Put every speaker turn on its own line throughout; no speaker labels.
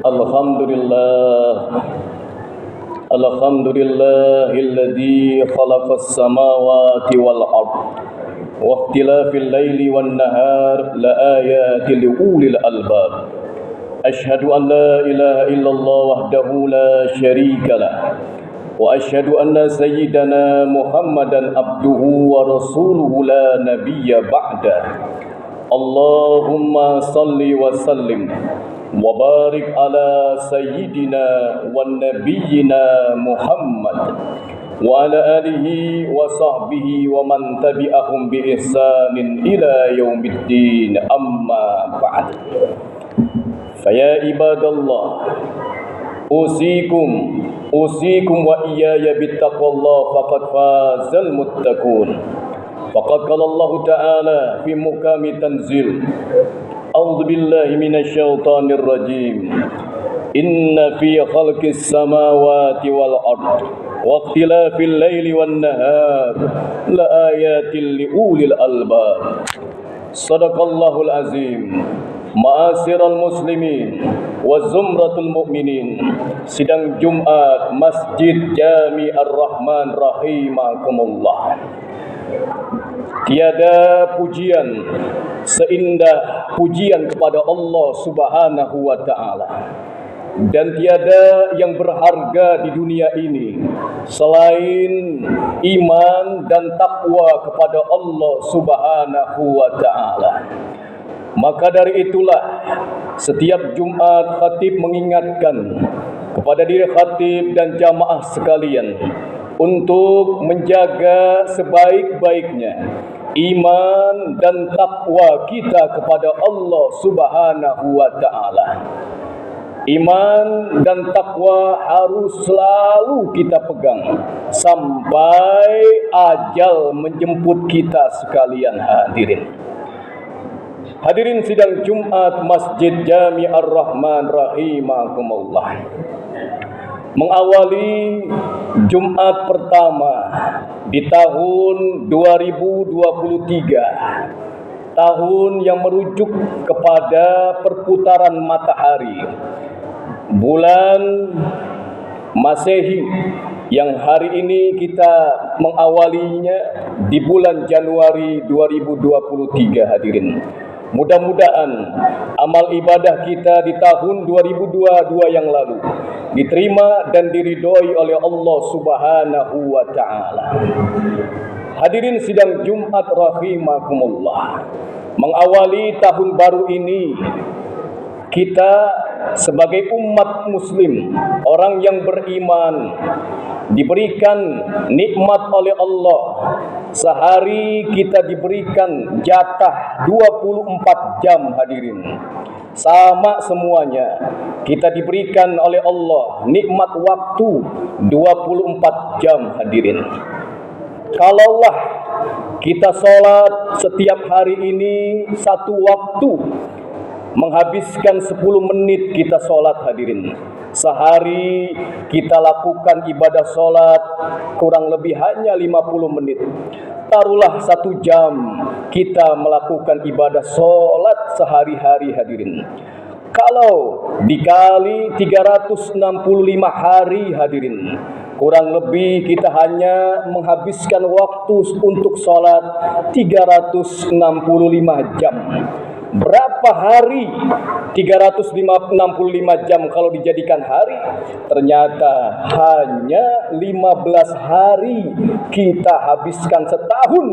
Alhamdulillah, Alhamdulillahilladzi khalaqas samawati wal ard wa ikhtilafil laili wan nahar la ayatin liulil albab. Asyhadu an la ilaha illallah wahdahu la syarika lah wa asyhadu anna sayyidana Muhammadan abduhu wa rasuluhu la nabiyya ba'da. Allahumma salli wa sallim wa barik ala sayyidina wa nabiyyina Muhammad wa ala alihi wa sahbihi wa man tabi'ahum bi ihsanin ila yaumiddin, amma ba'd. Faya ibadallah, usikum wa iyaya bittaqwallah faqad fazal muttaqun. Faqad qala Allah Ta'ala fi muqami tanzil, a'udzu billahi minasy syaithanir rajim. Inna fi khalqis samawati wal ard wa ikhtilafil laili wan nahar la ayatin liulil albab. Shadaqallahul azim. Ma'asyiral muslimin wa zumratul mu'minin. Sidang Jumat Masjid Jami Ar-Rahman rahimakumullah. Tiada pujian seindah pujian kepada Allah Subhanahu wa ta'ala, dan tiada yang berharga di dunia ini selain iman dan takwa kepada Allah Subhanahu wa ta'ala. Maka dari itulah setiap Jumat khatib mengingatkan kepada diri khatib dan jamaah sekalian untuk menjaga sebaik-baiknya iman dan takwa kita kepada Allah Subhanahu wa ta'ala. Iman dan takwa harus selalu kita pegang sampai ajal menjemput kita sekalian hadirin. Hadirin sidang Jumat Masjid Jami Ar-Rahman rahimakumullah. Mengawali Jumat pertama di tahun 2023, tahun yang merujuk kepada perputaran matahari, bulan Masehi, yang hari ini kita mengawalinya di bulan Januari 2023 hadirin. Mudah-mudahan amal ibadah kita di tahun 2022 yang lalu diterima dan diridhoi oleh Allah Subhanahu wa ta'ala. Hadirin sidang Jumat rahimakumullah. Mengawali tahun baru ini, kita sebagai umat muslim, orang yang beriman, diberikan nikmat oleh Allah. Sehari kita diberikan jatah 24 jam hadirin. Sama semuanya. Kita diberikan oleh Allah nikmat waktu 24 jam hadirin. Kalaulah kita sholat setiap hari ini satu waktu, menghabiskan 10 menit kita sholat hadirin. Sehari kita lakukan ibadah sholat kurang lebih hanya 50 menit. Taruhlah 1 jam kita melakukan ibadah sholat sehari-hari hadirin. Kalau dikali 365 hari hadirin, kurang lebih kita hanya menghabiskan waktu untuk sholat 365 jam. Berapa hari 365 jam kalau dijadikan hari? Ternyata hanya 15 hari kita habiskan setahun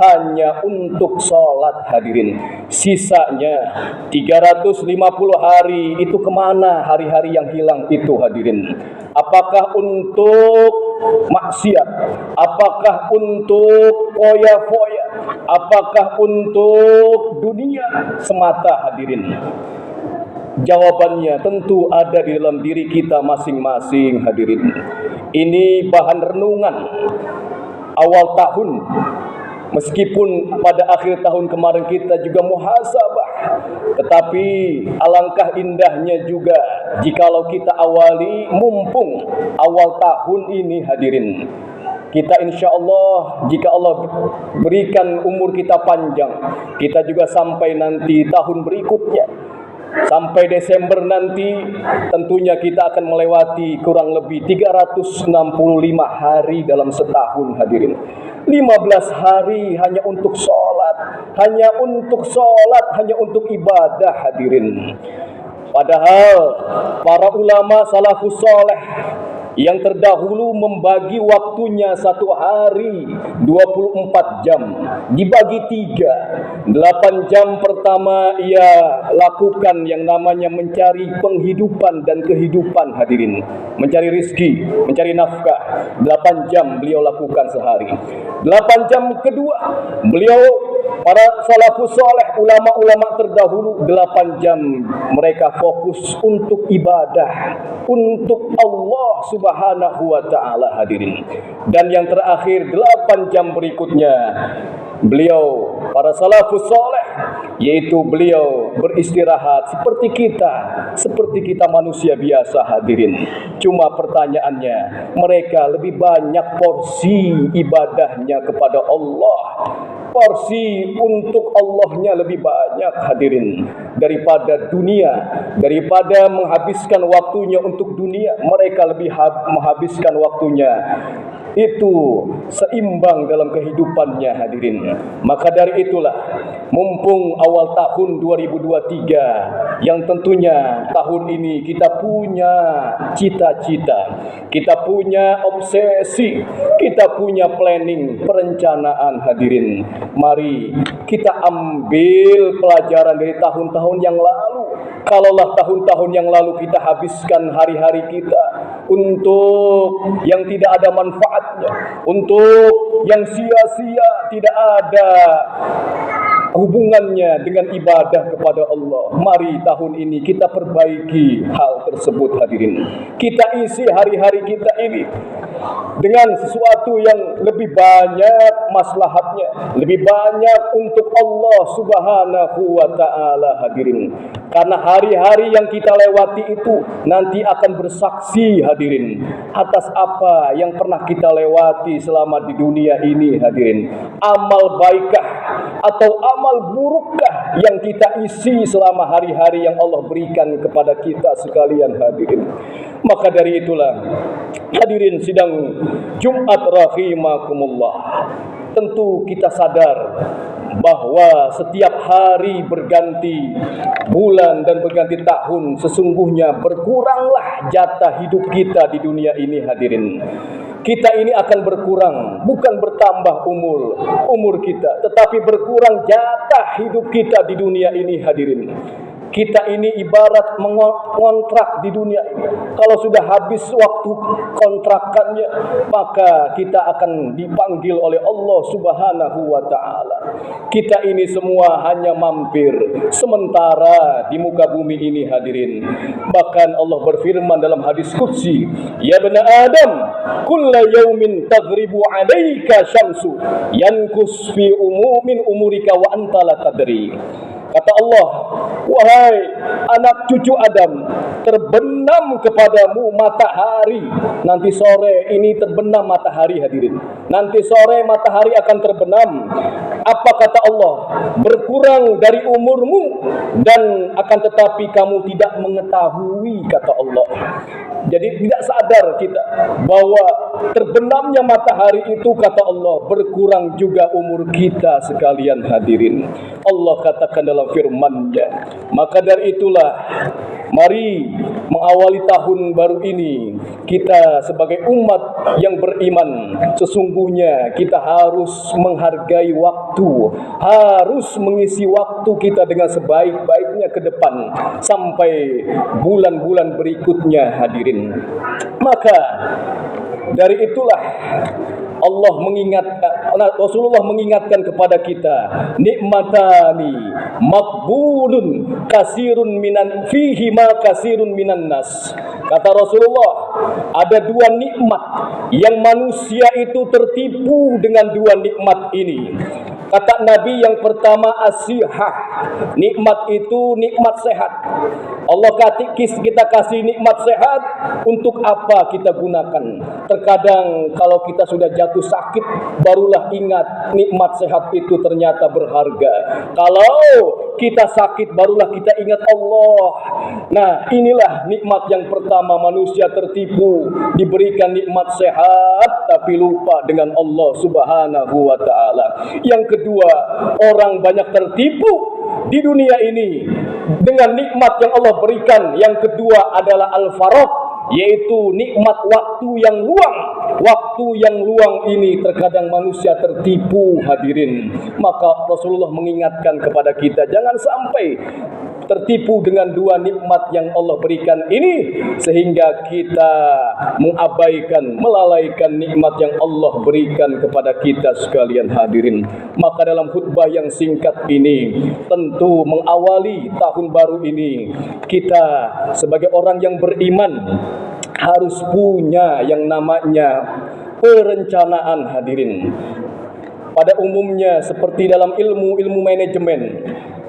hanya untuk sholat hadirin. Sisanya 350 hari itu kemana hari-hari yang hilang itu hadirin? Apakah untuk maksiat? Apakah untuk foya-foya? Apakah untuk dunia semata hadirin? Jawabannya tentu ada di dalam diri kita masing-masing hadirin. Ini bahan renungan awal tahun. Meskipun pada akhir tahun kemarin kita juga muhasabah, tetapi alangkah indahnya juga jikalau kita awali mumpung awal tahun ini hadirin. Kita insya Allah, jika Allah berikan umur kita panjang, kita juga sampai nanti tahun berikutnya, Sampai Desember nanti tentunya kita akan melewati kurang lebih 365 hari dalam setahun hadirin. 15 hari hanya untuk sholat, hanya untuk ibadah hadirin. Padahal para ulama salafus soleh yang terdahulu membagi waktunya satu hari 24 jam dibagi 3. 8 jam pertama ia lakukan yang namanya mencari penghidupan dan kehidupan hadirin, mencari rizki, mencari nafkah. 8 jam beliau lakukan sehari. 8 jam kedua beliau, para salafus soleh, ulama-ulama terdahulu, 8 jam mereka fokus untuk ibadah, untuk Allah Subhanahu wa ta'ala hadirin. Dan yang terakhir 8 jam berikutnya beliau, para salafus soleh, yaitu beliau beristirahat seperti kita manusia biasa hadirin. Cuma pertanyaannya, mereka lebih banyak porsi ibadahnya kepada Allah, porsi untuk Allahnya lebih banyak hadirin daripada dunia, daripada menghabiskan waktunya untuk dunia. Mereka lebih menghabiskan waktunya itu seimbang dalam kehidupannya hadirin. Maka dari itulah, mumpung awal tahun 2023 yang tentunya tahun ini kita punya cita-cita, kita punya obsesi, kita punya planning, perencanaan hadirin. Mari kita ambil pelajaran dari tahun-tahun yang lalu. Kalaulah tahun-tahun yang lalu kita habiskan hari-hari kita untuk yang tidak ada manfaatnya, untuk yang sia-sia, tidak ada hubungannya dengan ibadah kepada Allah. Mari tahun ini kita perbaiki hal tersebut hadirin. Kita isi hari-hari kita ini dengan sesuatu yang lebih banyak maslahatnya, lebih banyak untuk Allah Subhanahu wa ta'ala hadirin. Karena hari-hari yang kita lewati itu nanti akan bersaksi hadirin atas apa yang pernah kita lewati selama di dunia ini hadirin. Amal baikkah atau amal burukkah yang kita isi selama hari-hari yang Allah berikan kepada kita sekalian hadirin. Maka dari itulah hadirin sidang Jumat rahimakumullah, tentu kita sadar bahwa setiap hari berganti bulan dan berganti tahun, sesungguhnya berkuranglah jatah hidup kita di dunia ini hadirin. Kita ini akan berkurang, bukan bertambah umur kita, tetapi berkurang jatah hidup kita di dunia ini hadirin. Kita ini ibarat mengontrak di dunia ini. Kalau sudah habis waktu kontrakannya, maka kita akan dipanggil oleh Allah Subhanahu wa ta'ala. Kita ini semua hanya mampir sementara di muka bumi ini hadirin. Bahkan Allah berfirman dalam hadis qudsi, "Ya bani Adam, kulla yaumin taghribu 'alaika syamsu yankus fi umumin umurika wa anta la tadri." Kata Allah, wahai anak cucu Adam, terbenam kepadamu matahari. Nanti sore ini terbenam matahari hadirin. Nanti sore matahari akan terbenam. Apa kata Allah? Berkurang dari umurmu dan akan tetapi kamu tidak mengetahui, kata Allah. Jadi tidak sadar kita bahwa terbenamnya matahari itu, kata Allah, berkurang juga umur kita sekalian hadirin. Allah katakan dalam firman-Nya. Maka dari itulah, mari mengawali tahun baru ini, kita sebagai umat yang beriman, sesungguhnya kita harus menghargai waktu, harus mengisi waktu kita dengan sebaik-baiknya ke depan sampai bulan-bulan berikutnya hadirin. Maka dari itulah Allah mengingatkan, Rasulullah mengingatkan kepada kita, nikmatani maqbulun kasirun minan fihi ma kasirun minan nas. Kata Rasulullah, ada dua nikmat yang manusia itu tertipu dengan dua nikmat ini. Kata Nabi yang pertama as-sihah. Nikmat itu nikmat sehat. Allah kita kasih nikmat sehat, untuk apa kita gunakan? Terkadang kalau kita sudah jatuh sakit, barulah ingat nikmat sehat itu ternyata berharga. Kalau kita sakit, barulah kita ingat Allah. Nah, inilah nikmat yang pertama. Manusia tertipu, diberikan nikmat sehat, tapi lupa dengan Allah Subhanahu wa ta'ala. Yang kedua, orang banyak tertipu di dunia ini dengan nikmat yang Allah berikan. Yang kedua adalah al-faraq, yaitu nikmat waktu yang luang. Waktu yang luang ini terkadang manusia tertipu, hadirin. Maka Rasulullah mengingatkan kepada kita, jangan sampai tertipu dengan dua nikmat yang Allah berikan ini, sehingga kita mengabaikan, melalaikan nikmat yang Allah berikan kepada kita sekalian, hadirin. Maka dalam khutbah yang singkat ini, tentu mengawali tahun baru ini, kita sebagai orang yang beriman harus punya yang namanya perencanaan, hadirin. Pada umumnya seperti dalam ilmu manajemen,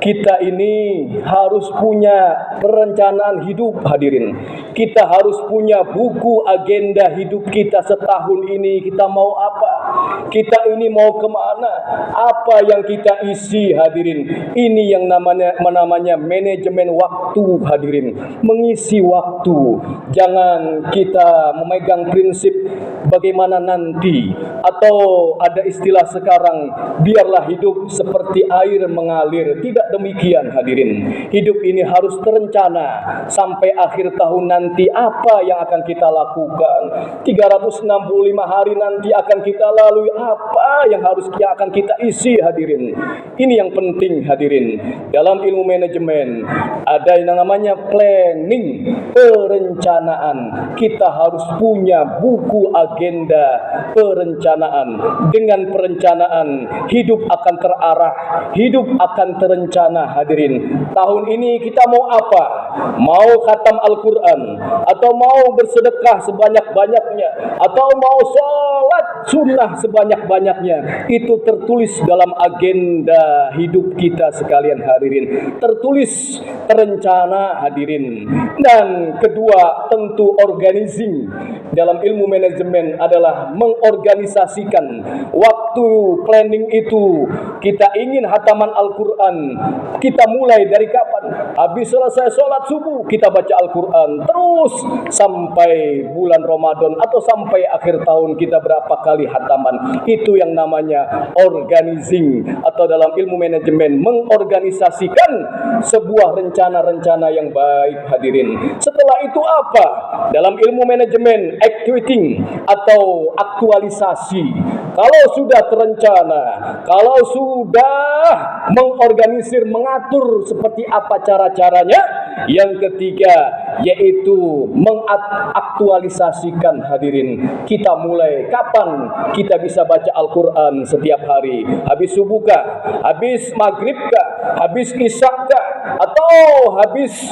kita ini harus punya perencanaan hidup, hadirin. Kita harus punya buku agenda hidup kita setahun ini. Kita mau apa? Kita ini mau kemana? Apa yang kita isi, hadirin? Ini yang namanya manajemen waktu, hadirin. Mengisi waktu. Jangan kita memegang prinsip bagaimana nanti, atau ada istilah sekarang, biarlah hidup seperti air mengalir. Tidak demikian, hadirin. Hidup ini harus terencana. Sampai akhir tahun nanti apa yang akan kita lakukan? 365 hari nanti akan kita lalui, apa yang akan kita isi, hadirin. Ini yang penting, hadirin. Dalam ilmu manajemen ada yang namanya planning, perencanaan. Kita harus punya buku agenda perencanaan. Dengan perencanaan, hidup akan terarah, hidup akan terencana, hadirin. Tahun ini kita mau apa? Mau khatam Al-Quran, atau mau bersedekah sebanyak-banyaknya, atau mau sholat sunnah sebanyak-banyaknya. Itu tertulis dalam agenda hidup kita sekalian, hadirin. Tertulis, terencana, hadirin. Dan kedua, tentu organizing. Dalam ilmu manajemen adalah mengorganisasikan waktu. Planning itu, kita ingin hataman Al-Quran, kita mulai dari kapan? Habis selesai sholat subuh, kita baca Al-Quran terus sampai bulan Ramadan, atau sampai akhir tahun kita berapa kali hataman. Itu yang namanya organizing, atau dalam ilmu manajemen mengorganisasikan sebuah rencana-rencana yang baik, hadirin. Setelah itu apa? Dalam ilmu manajemen activating atau aktualisasi. Kalau sudah terencana, kalau sudah mengorganisir, mengatur seperti apa cara-caranya. Yang ketiga, yaitu mengaktualisasikan, hadirin. Kita mulai kapan kita bisa baca Al-Quran setiap hari? Habis subuh kah? Habis maghrib kah? Habis isya kah? Atau habis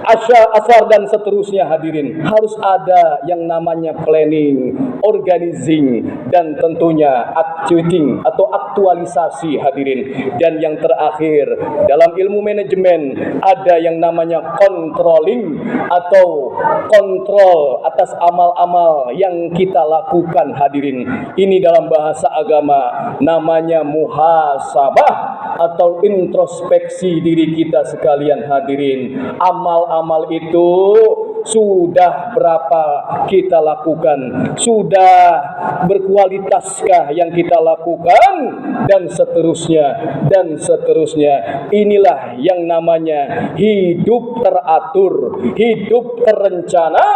asar dan seterusnya, hadirin. Harus ada yang namanya planning, organizing, dan tentunya activating atau aktualisasi, hadirin. Dan yang terakhir, dalam ilmu manajemen ada yang namanya controlling atau kontrol atas amal-amal yang kita lakukan, hadirin. Ini dalam bahasa agama namanya muhasabah atau introspeksi diri kita sekalian, hadirin. Amal-amal itu sudah berapa kita lakukan? Sudah berkualitaskah yang kita lakukan? Dan seterusnya, dan seterusnya. Inilah yang namanya hidup teratur, hidup terencana,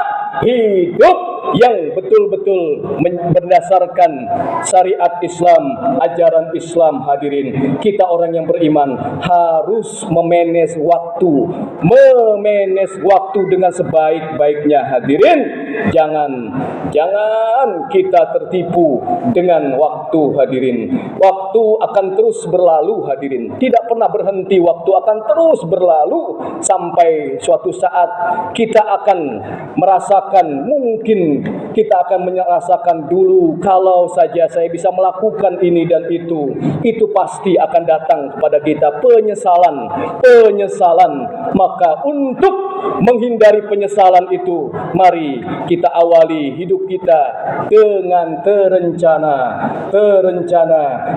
hidup yang betul-betul berdasarkan syariat Islam, ajaran Islam, hadirin. Kita orang yang beriman harus memanage waktu dengan sebaik-baiknya, hadirin. Jangan kita tertipu dengan waktu, hadirin. Waktu waktu akan terus berlalu hadirin. Tidak pernah berhenti, waktu akan terus berlalu sampai suatu saat kita akan merasakan, mungkin kita akan merasakan dulu kalau saja saya bisa melakukan ini dan itu pasti akan datang kepada kita penyesalan. Maka untuk menghindari penyesalan itu, mari kita awali hidup kita dengan terencana.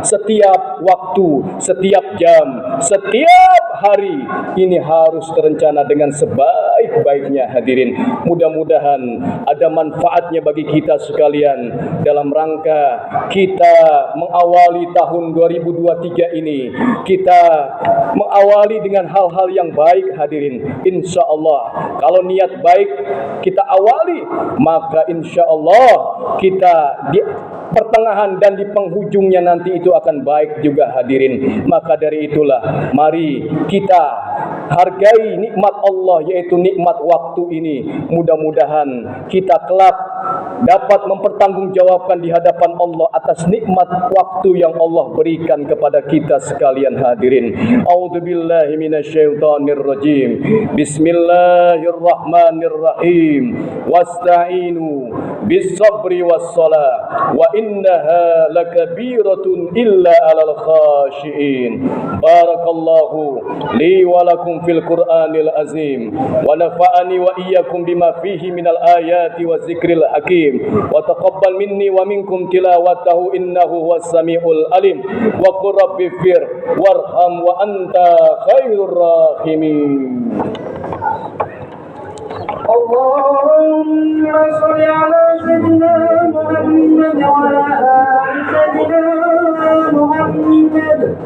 Setiap waktu, setiap jam, setiap hari ini harus terencana dengan sebaik-baiknya hadirin. Mudah-mudahan ada manfaatnya bagi kita sekalian dalam rangka kita mengawali tahun 2023 ini. Kita mengawali dengan hal-hal yang baik hadirin. Insya Allah kalau niat baik kita awali, maka insya Allah kita di pertengahan dan di penghujungnya nanti itu akan baik juga hadirin. Maka dari itulah mari kita hargai nikmat Allah, yaitu nikmat waktu ini. Mudah-mudahan kita kelak dapat mempertanggungjawabkan di hadapan Allah atas nikmat waktu yang Allah berikan kepada kita sekalian hadirin. A'udzubillahi minasyaitonirrajim. Bismillahirrahmanirrahim. Wasta'inu bis-sabri was-shalah wa innaha lakabiratun illa 'alal khashiin. Barakallahu li wa lakum fil Qur'anil azim wa nafa'ani wa iyyakum bima fihi minal ayati wa zikril hakim wa taqabbal minni wa minkum tilawatahu innahu huwas samiul alim wa qur rabbi fir warham wa anta khairur rahimin.
Allahumma sholli ala sayyidina Muhammad wa ala ali sayyidina Muhammad.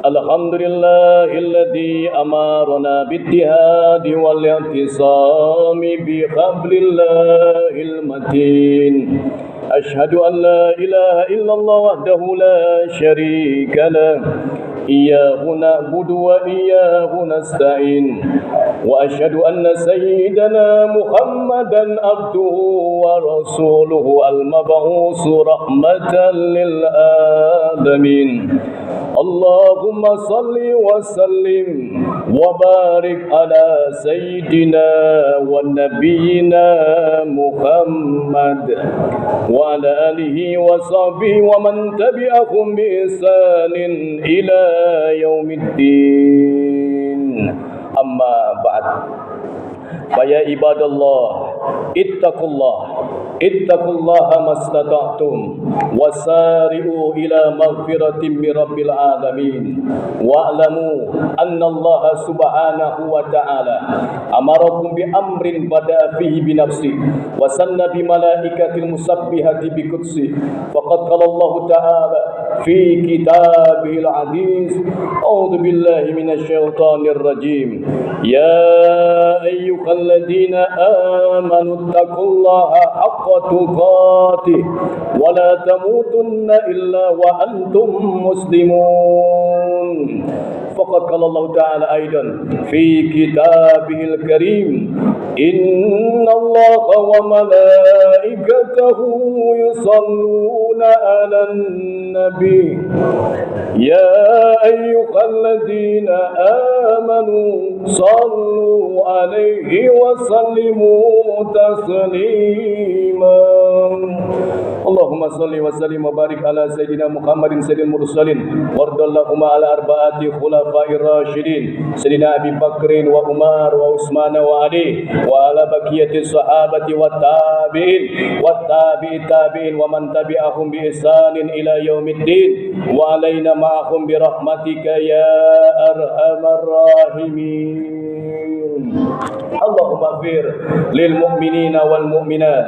Alhamdulillahilladzi amarna bittihadi wal i'tisami bi hablillahil matin. Ashhadu an la ilaha illallah wahdahu la syarika lah. Iyyahu na'budu wa iyyahu nasta'in. Wa asyhadu anna sayyidana Muhammadan abduhu wa rasuluhu al-mab'usu rahmatan lil alamin. Allahumma salli wa sallim wa barik ala sayyidina wa nabiyyina Muhammad wa ala alihi wa sahbihi wa man tabi'ahum bi ihsanin ila yaumiddin. Amma ba'd. Faya ibadallah ittaqullaha mastata'tum wasari'u ila maghfiratin min rabbil alamin wa'lamu anna Allah subhanahu wa ta'ala amarakum bi amrin bada'a fihi bi nafsi wa sanna bi malaikatil musabbihati bi qudsi faqad qala Allah ta'ala fi kitabihil aziz. A'udzu billahi minasy syaithanir rajim. Ya ayyuhalladzina amanu taqullaha haqqa tuqatih wa la tamutunna illa wa antum muslimun. Faqad qala Allah ta'ala aidan fi kitabihil karim. Inna Allaha wa malaikatahu yusalluna 'alan nabi. Ya ayyuhalladzina amanu sallu 'alaihi wa sallimu taslima. Allahumma salli wa sallim wa barik ala sayyidina Muhammadin sayyidil mursalin wardallahumma ala arba'ati khulafa'ir rasyidin sayyidina Abi Bakrin wa Umar wa Utsman wa Ali wa ala baqiyati sahabati wat tabi'in tabi'in wa man tabi'ahum bi ihsanin ila yaumiddin wa alaina ma'ahum bi rahmatika ya arhamar rahimin. Allahumma fir lil mu'minina wal mu'minat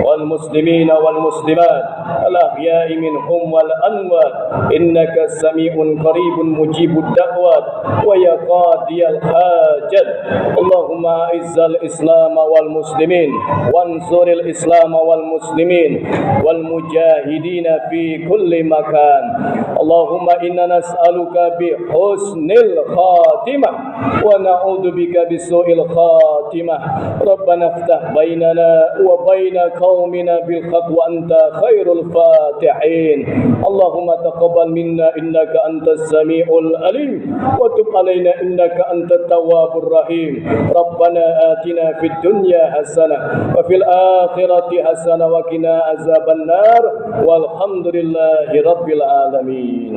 wal muslimina wal muslimat al ahya'i minhum wal amwat innaka sami'un qaribun mujibud da'wat wa ya qadiyal hajat. Allahumma izzal islam wal muslimin wansuril islam wal muslimin wal mujahidin fi kulli makan. Allahumma inna nas'aluka bi husnil khatimah wa na'udzu bika bisu'il khatimah. Rabbana iftah bainana wa baina qaumina bil haqq wa anta khairul fatihin. Allahumma taqabbal minna innaka antas samiul alim wa tub alaina innaka antat tawwabur rahim. Rabbana atina fid dunya hasanah wa fil akhirati hasanah wa qina azaban nar. Walhamdulillahi rabbil alamin.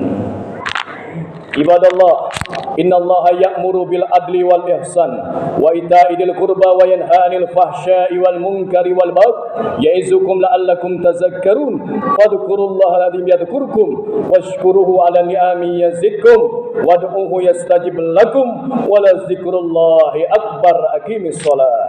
Ibadallah, innallaha ya'muru bil adli wal ihsan wa ita'i dzil qurba wa yanha 'anil fahsya'i wal munkari wal baghi ya'izukum la'allakum tadhakkarun. Fadhkurullaha alazim yadhkurkum washkuruhu 'ala ni'amihi yazidkum wad'uhu yastajib lakum wa la dzikrullahi akbar. Aqimis shalah.